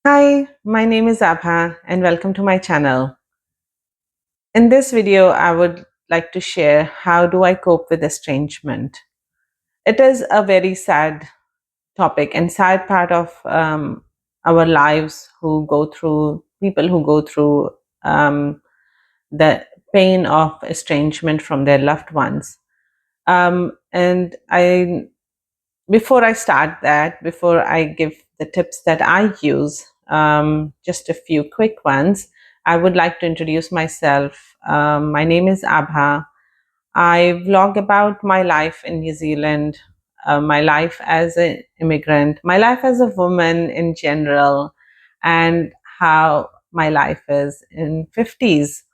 Hi, my name is Abha and welcome to my channel. In this video, I would like to share how do I cope with estrangement. It is a very sad topic and sad part of our lives people who go through the pain of estrangement from their loved ones. And before I start that, before I give the tips that I use, just a few quick ones, I would like to introduce myself. My name is Abha. I vlog about my life in New Zealand, my life as an immigrant, my life as a woman in general, and how my life is in 50s.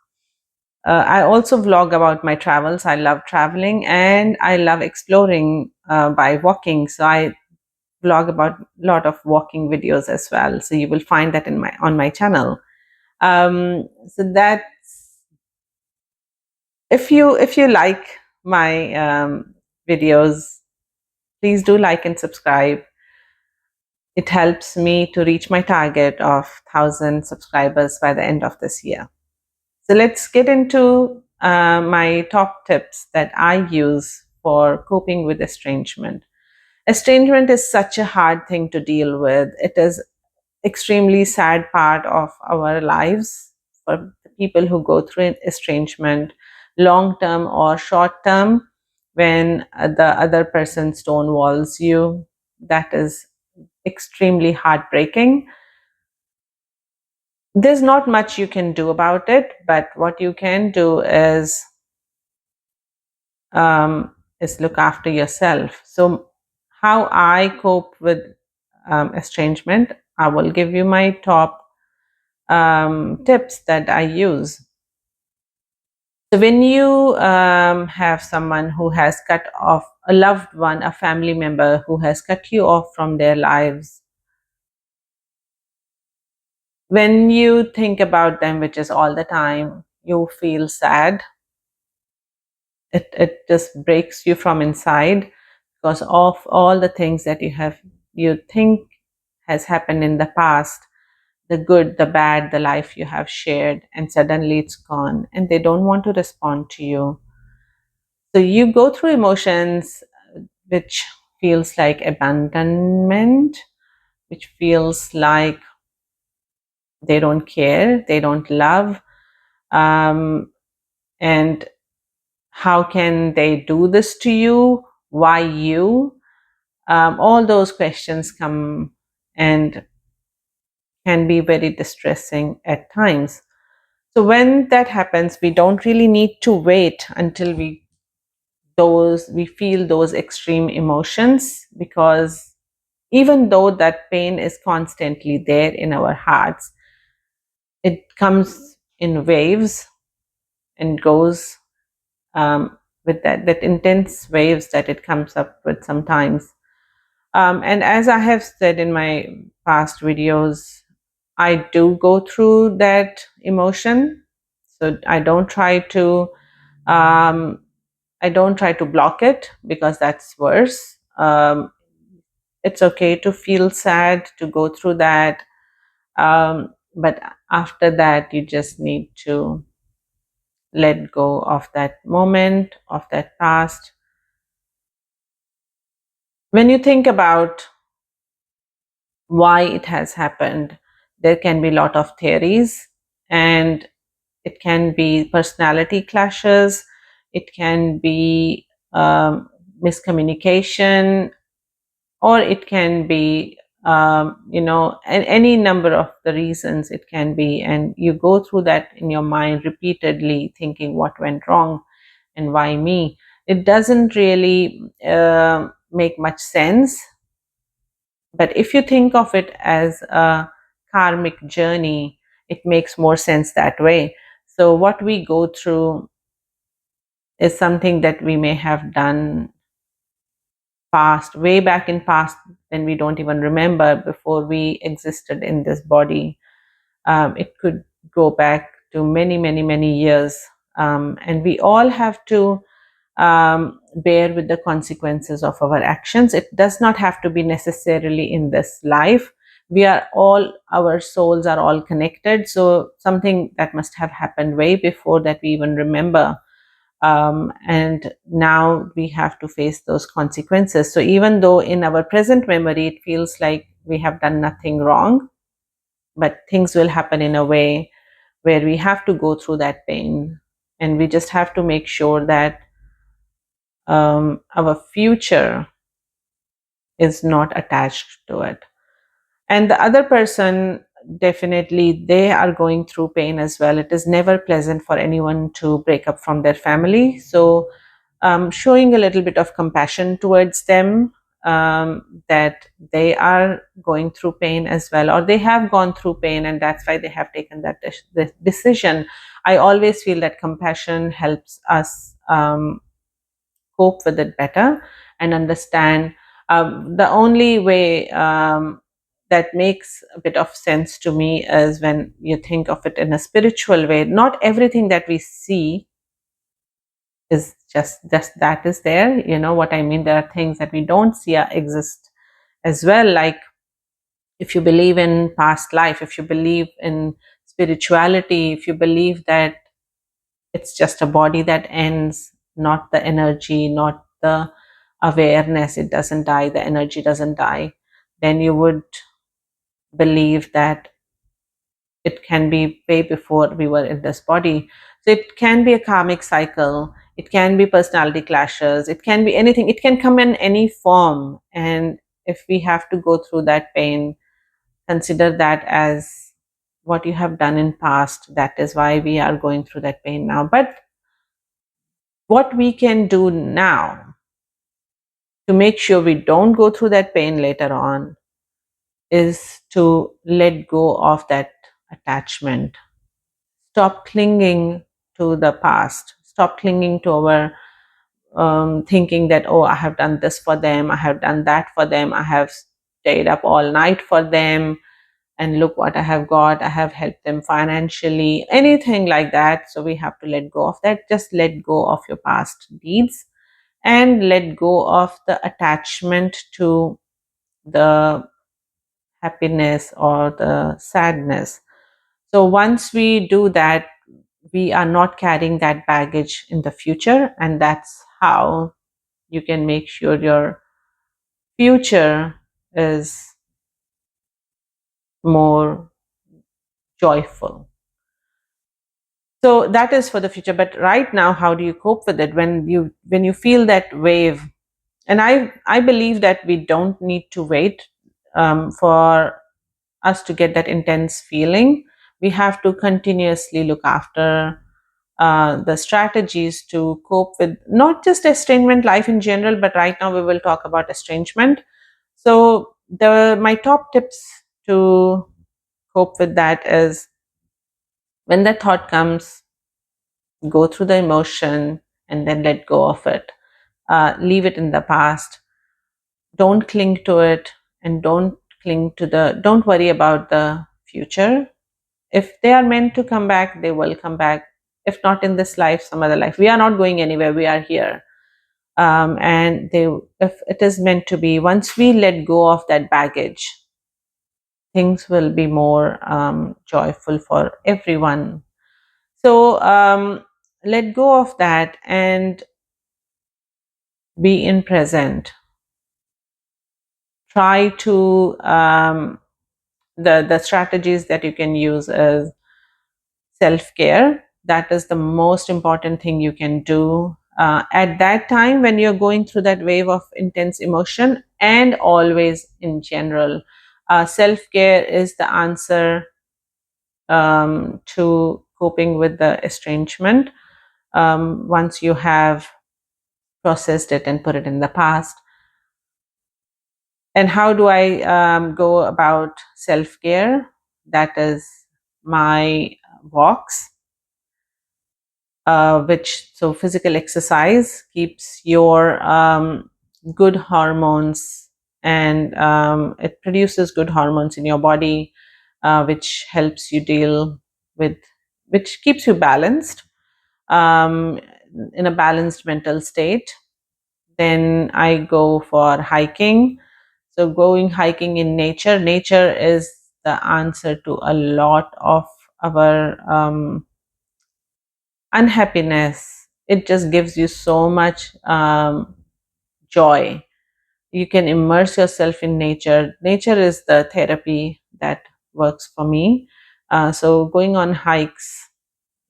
I also vlog about my travels. I love traveling and I love exploring by walking. So I vlog about a lot of walking videos as well. So you will find that in my on my channel. So that if you like my videos, please do like and subscribe. It helps me to reach my target of 1,000 subscribers by the end of this year. So let's get into my top tips that I use for coping with estrangement. Estrangement is such a hard thing to deal with. It is extremely sad part of our lives for the people who go through estrangement, long term or short term, when the other person stonewalls you. That is extremely heartbreaking. There's not much you can do about it, but what you can do is look after yourself. So, how I cope with estrangement, I will give you my top tips that I use. So, when you have someone who has cut off a loved one, a family member who has cut you off from their lives, when you think about them, which is all the time, you feel sad. It just breaks you from inside because of all the things that you think has happened in the past, the good, the bad, the life you have shared, and suddenly it's gone and they don't want to respond to you. So you go through emotions which feels like abandonment, which feels like they don't care, they don't love, um, and how can they do this to you? Why you? All those questions come and can be very distressing at times. So when that happens, we don't really need to wait until we feel those extreme emotions, because even though that pain is constantly there in our hearts, it comes in waves and goes with that intense waves that it comes up with sometimes. And as I have said in my past videos, I do go through that emotion. So um, I don't try to block it, because that's worse. It's okay to feel sad, to go through that. But after that, you just need to let go of that moment, of that past. When you think about why it has happened, there can be a lot of theories, and it can be personality clashes, it can be miscommunication, or it can be any number of the reasons it can be, and you go through that in your mind repeatedly, thinking what went wrong and why me. It doesn't really make much sense, but if you think of it as a karmic journey, it makes more sense that way. So what we go through is something that we may have done past, way back in past, when we don't even remember, before we existed in this body. It could go back to many, many, many years. And we all have to bear with the consequences of our actions. It does not have to be necessarily in this life. we are all, our souls are all connected, so something that must have happened way before that we even remember. And now we have to face those consequences. So even though in our present memory it feels like we have done nothing wrong, but things will happen in a way where we have to go through that pain, and we just have to make sure that our future is not attached to it. And the other person, definitely they are going through pain as well. It is never pleasant for anyone to break up from their family. So showing a little bit of compassion towards them, that they are going through pain as well, or they have gone through pain and that's why they have taken that decision. I always feel that compassion helps us cope with it better and understand. The only way that makes a bit of sense to me is when you think of it in a spiritual way. Not everything that we see is just that is there. You know what I mean? There are things that we don't see exist as well. Like if you believe in past life, if you believe in spirituality, if you believe that it's just a body that ends, not the energy, not the awareness, it doesn't die, the energy doesn't die, then you would believe that it can be way before we were in this body. So it can be a karmic cycle, it can be personality clashes, it can be anything, it can come in any form. And if we have to go through that pain, consider that as what you have done in past. That is why we are going through that pain now. But what we can do now to make sure we don't go through that pain later on is to let go of that attachment. Stop clinging to the past. Stop clinging to our thinking that, oh, I have done this for them, I have done that for them, I have stayed up all night for them, and look what I have got. I have helped them financially, anything like that. So we have to let go of that. Just let go of your past deeds and let go of the attachment to the happiness or the sadness. So once we do that, we are not carrying that baggage in the future, and that's how you can make sure your future is more joyful. So that is for the future. But right now, how do you cope with it when you feel that wave? And I believe that we don't need to wait for us to get that intense feeling. We have to continuously look after the strategies to cope with not just estrangement, life in general, but right now we will talk about estrangement. So the my top tips to cope with that is, when that thought comes, go through the emotion and then let go of it. Leave it in the past. Don't cling to it, and don't worry about the future. If they are meant to come back, they will come back. If not in this life, some other life. We are not going anywhere. We are here. And if it is meant to be, once we let go of that baggage, things will be more joyful for everyone. So let go of that and be in present. Try to the strategies that you can use is self care. That is the most important thing you can do at that time when you're going through that wave of intense emotion, and always in general. Self care is the answer to coping with the estrangement. Once you have processed it and put it in the past. And how do I go about self care? That is my walks, which so physical exercise keeps your good hormones, and it produces good hormones in your body, which helps you deal with, which keeps you balanced, um, in a balanced mental state. Then I go for hiking. So going hiking in nature, nature is the answer to a lot of our unhappiness. It just gives you so much joy. You can immerse yourself in nature. Nature is the therapy that works for me. So going on hikes,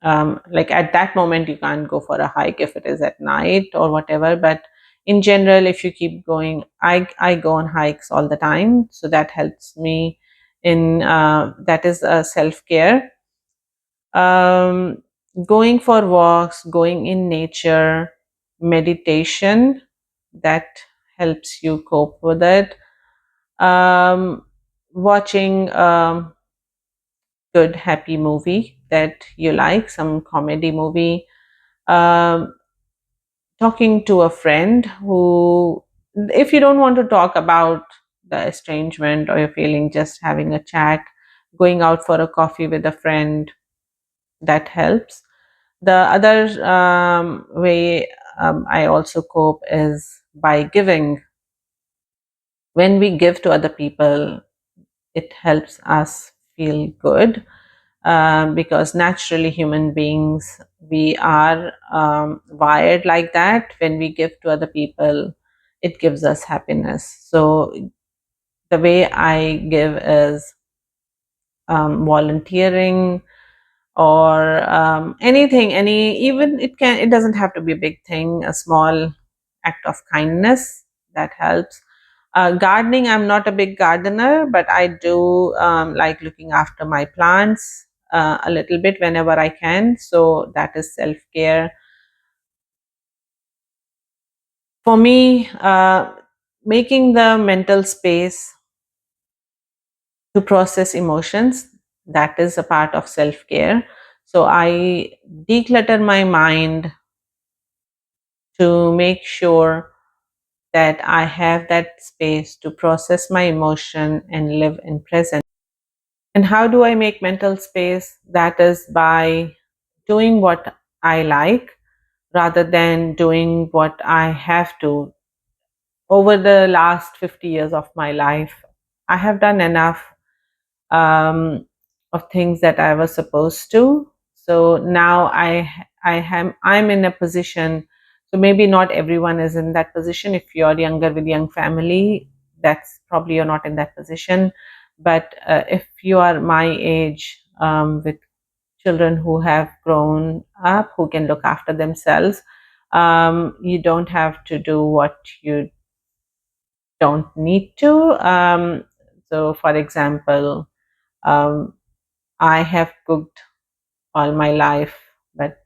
like at that moment you can't go for a hike if it is at night or whatever, but in general, if you keep going, I go on hikes all the time, so that helps me in that is self-care. um, Going for walks, going in nature, meditation, that helps you cope with it. um, Watching good happy movie that you like, some comedy movie, um, talking to a friend who, if you don't want to talk about the estrangement or you're feeling, just having a chat, going out for a coffee with a friend, that helps. The other way I also cope is by giving. When we give to other people, it helps us feel good, because naturally human beings, we are wired like that. When we give to other people, it gives us happiness. So the way I give is volunteering, or anything, any, even it doesn't have to be a big thing, a small act of kindness, that helps. Gardening, I'm not a big gardener, but I do like looking after my plants a little bit whenever I can. So that is self care. For me, making the mental space to process emotions, that is a part of self care. So I declutter my mind to make sure that I have that space to process my emotion and live in present. And how do I make mental space? That is by doing what I like rather than doing what I have to. Over the last 50 years of my life, I have done enough um, of things that I was supposed to. So now I'm in a position. So maybe not everyone is in that position. If you're younger with young family, that's probably you're not in that position. But if you are my age, with children who have grown up, who can look after themselves, you don't have to do what you don't need to. So, for example, um, I have cooked all my life, but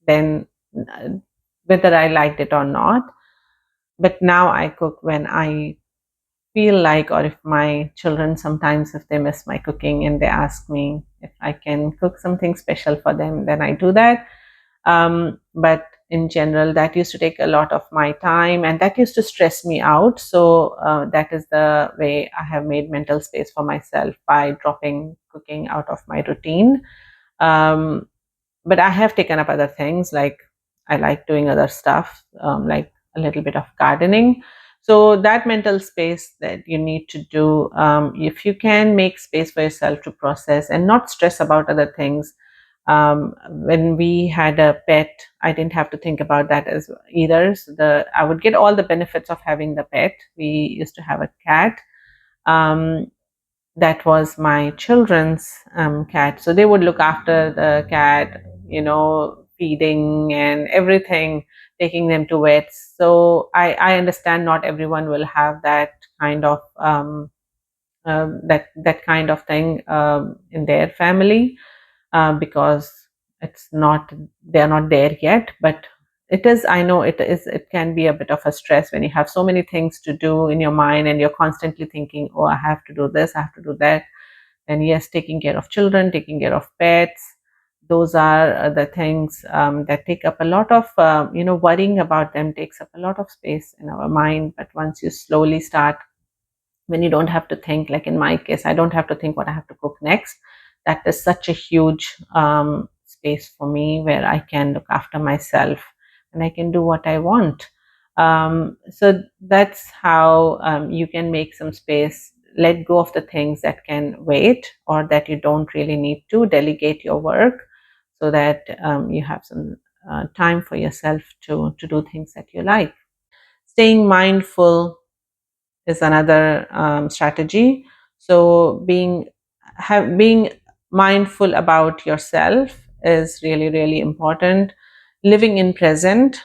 then uh, whether I liked it or not, but now I cook when I feel like, or if my children sometimes, if they miss my cooking and they ask me if I can cook something special for them, then I do that. But in general, that used to take a lot of my time and that used to stress me out. So that is the way I have made mental space for myself, by dropping cooking out of my routine. Um, but I have taken up other things, like I like doing other stuff, like a little bit of gardening. So that mental space that you need to do, if you can make space for yourself to process and not stress about other things. When we had a pet, I didn't have to think about that as either. So I would get all the benefits of having the pet. We used to have a cat. Um, that was my children's cat. So they would look after the cat, feeding and everything, taking them to vets. So I understand not everyone will have that kind of that kind of thing in their family, because it's not, they're not there yet. But it is, I know it is, it can be a bit of a stress when you have so many things to do in your mind and you're constantly thinking, oh, I have to do this, I have to do that. And yes, taking care of children, taking care of pets, those are the things that take up a lot of, worrying about them takes up a lot of space in our mind. But once you slowly start, when you don't have to think, like in my case, I don't have to think what I have to cook next. That is such a huge space for me, where I can look after myself and I can do what I want. So that's how you can make some space, let go of the things that can wait or that you don't really need to, delegate your work so that you have some time for yourself to do things that you like. Staying mindful is another strategy. So being mindful about yourself is really, really important. Living in present,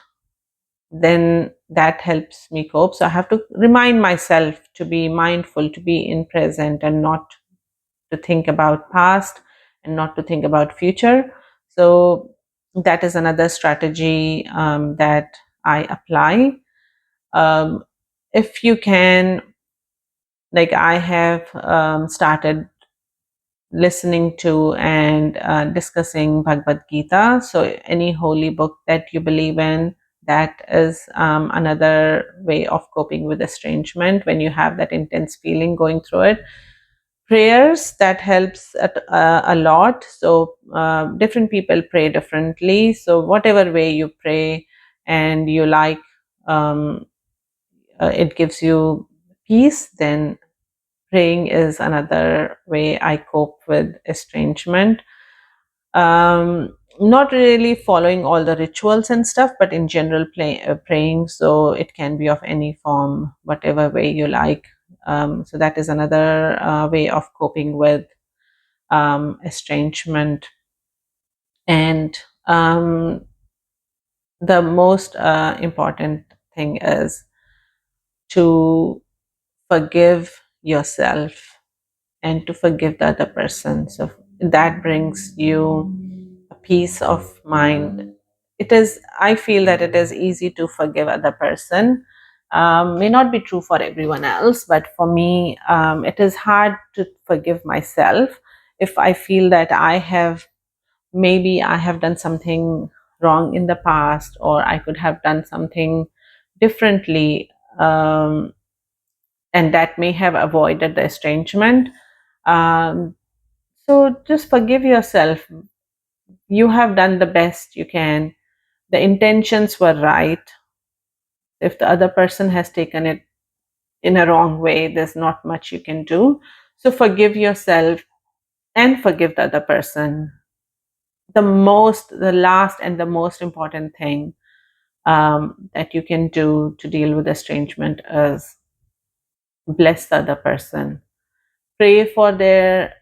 then that helps me cope. So I have to remind myself to be mindful, to be in present, and not to think about past and not to think about future. So that is another strategy that I apply. um, if you can, like I have started listening to and discussing Bhagavad Gita. So, any holy book that you believe in, that is another way of coping with estrangement when you have that intense feeling going through it. Prayers, that helps a lot. So, different people pray differently. So, whatever way you pray and you like, um, it gives you peace, then praying is another way I cope with estrangement. Not really following all the rituals and stuff, but in general, praying. So it can be of any form, whatever way you like. So that is another way of coping with estrangement. And the most important thing is to forgive yourself and to forgive the other person. So that brings you a peace of mind. It is, I feel that it is easy to forgive other person. May not be true for everyone else, but for me, it is hard to forgive myself if I feel that I have done something wrong in the past, or I could have done something differently, and that may have avoided the estrangement. um, so just forgive yourself. You have done the best you can. The intentions were right. If the other person has taken it in a wrong way, there's not much you can do. So forgive yourself and forgive the other person. The last and the most important thing that you can do to deal with estrangement is bless the other person. Pray for their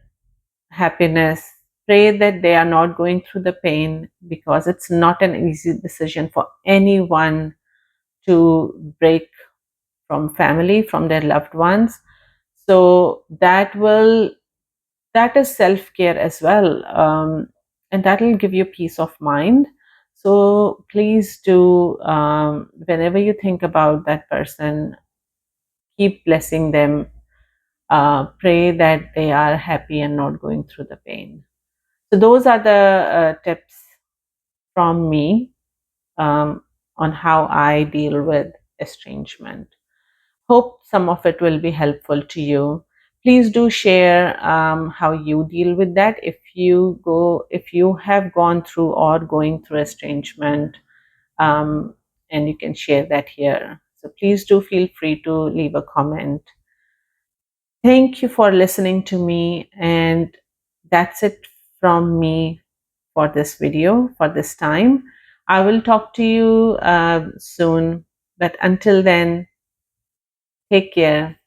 happiness. Pray that they are not going through the pain, because it's not an easy decision for anyone to break from family, from their loved ones. So that is self-care as well, and that will give you peace of mind. So please do, whenever you think about that person, keep blessing them. Pray that they are happy and not going through the pain. So those are the tips from me, on how I deal with estrangement. Hope some of it will be helpful to you. Please do share how you deal with that. If you have gone through or going through estrangement, um, and you can share that here. So please do feel free to leave a comment. Thank you for listening to me, and that's it from me for this video for this time. I will talk to you soon, but until then, take care.